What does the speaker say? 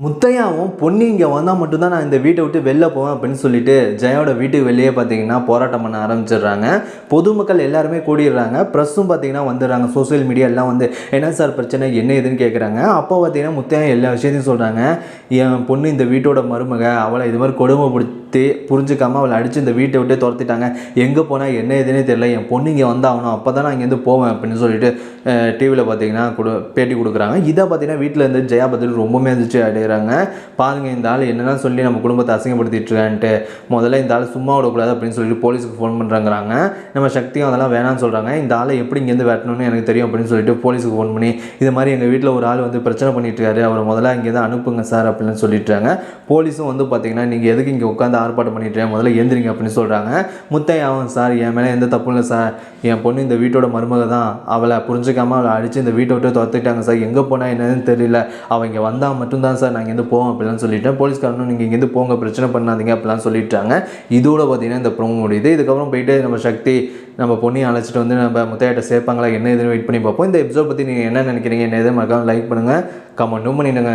முத்தையாவும் பொன்னி இங்கே வந்தால் மட்டும்தான் நான் இந்த வீட்டை விட்டு வெளில போவேன் அப்படின்னு சொல்லிட்டு ஜெயாவோட வீட்டுக்கு வெளியே பார்த்தீங்கன்னா போராட்டம் பண்ண ஆரம்பிச்சிடுறாங்க. பொதுமக்கள் எல்லாருமே கூடிடுறாங்க. ப்ரெஸ்ஸும் பார்த்தீங்கன்னா வந்துடுறாங்க. சோசியல் மீடியா எல்லாம் வந்து என்ன சார் பிரச்சனை, என்ன ஏதுன்னு கேட்குறாங்க. அப்போ பார்த்தீங்கன்னா முத்தையா எல்லா விஷயத்தையும் சொல்கிறாங்க. என் பொண்ணு இந்த வீட்டோட மருமக, அவளை இது மாதிரி கொடுமைப்படுத்தி புரிஞ்சுக்காமல் அவளை அடித்து இந்த வீட்டை விட்டு துரத்திட்டாங்க. எங்கே போனால் என்ன ஏதுன்னே தெரியல. என் பொண்ணு இங்கே வந்தாகணும், அப்போ தான் நான் இங்கேருந்து போவேன் அப்படின்னு சொல்லிட்டு டிவியில் பார்த்தீங்கன்னா பேட்டி கொடுக்குறாங்க. இதை பார்த்தீங்கன்னா வீட்டில் இருந்து ஜெயா பார்த்துட்டு ரொம்பவே இருந்துச்சு அடைகிறாங்க. பாருங்கள், இந்த ஆள் என்னென்னா சொல்லி நம்ம குடும்பத்தை அசிங்கப்படுத்திட்டு இருக்கான்ட்டு, முதல்ல இந்த ஆள் சும்மா விடக்கூடாது அப்படின்னு சொல்லிட்டு போலீஸுக்கு ஃபோன் பண்ணுறாங்கிறாங்க. நம்ம சக்தியும் அதெல்லாம் வேணான்னு சொல்கிறாங்க. இந்த ஆளை எப்படி இங்கேருந்து வெட்டணும்னு எனக்கு தெரியும் அப்படின்னு சொல்லிட்டு போலீஸுக்கு ஃபோன் பண்ணி இது மாதிரி எங்கள் வீட்டில் ஒரு ஆள் வந்து பிரச்சனை பண்ணிட்டு இருக்காரு, அவரை முதல்ல இங்கேருந்து அனுப்புங்க சார் அப்படின்னு சொல்லிட்டுறாங்க. போலீஸும் வந்து பார்த்தீங்கன்னா நீங்கள் எதுக்கு இங்கே உட்காந்து ஆர்ப்பாட்டம் பண்ணிட்டு முதல்ல எந்திரிங்க அப்படின்னு சொல்கிறாங்க. முத்தையாவும் சார் என் மேலே எந்த தப்பும் இல்லை சார், என் பொண்ணு இந்த வீட்டோட மருமக தான், அவளை புரிஞ்சுக்காமல் அவளை அடித்து இந்த வீட்டை விட்டு துரத்துட்டாங்க சார், எங்கே போனால் என்னன்னு தெரியல, அவள் இங்கே வந்தால் மட்டும்தான் சார் நான் இங்கேருந்து போவோம் அப்படிலாம் சொல்லிட்டேன். போலீஸ்காரனும் நீங்கள் இங்கேருந்து போங்க, பிரச்சனை பண்ணாதீங்க அப்படிலாம் சொல்லிட்டாங்க. இதோட பார்த்தீங்கன்னா இந்த ப்ரோமோ முடியுது. இதுக்கப்புறம் போயிட்டு நம்ம சக்தி நம்ம பொண்ணையை அழைச்சிட்டு வந்து நம்ம முத்தையாட்ட சேர்ப்பாங்களா என்ன எதுன்னு வெயிட் பண்ணி பார்ப்போம். இந்த எபிசோட் பற்றி நீங்கள் என்ன நினைக்கிறீங்க, என்ன எதுவும் மறக்காமல் லைக் பண்ணுங்கள், கமெண்ட்டும் பண்ணிடுங்க.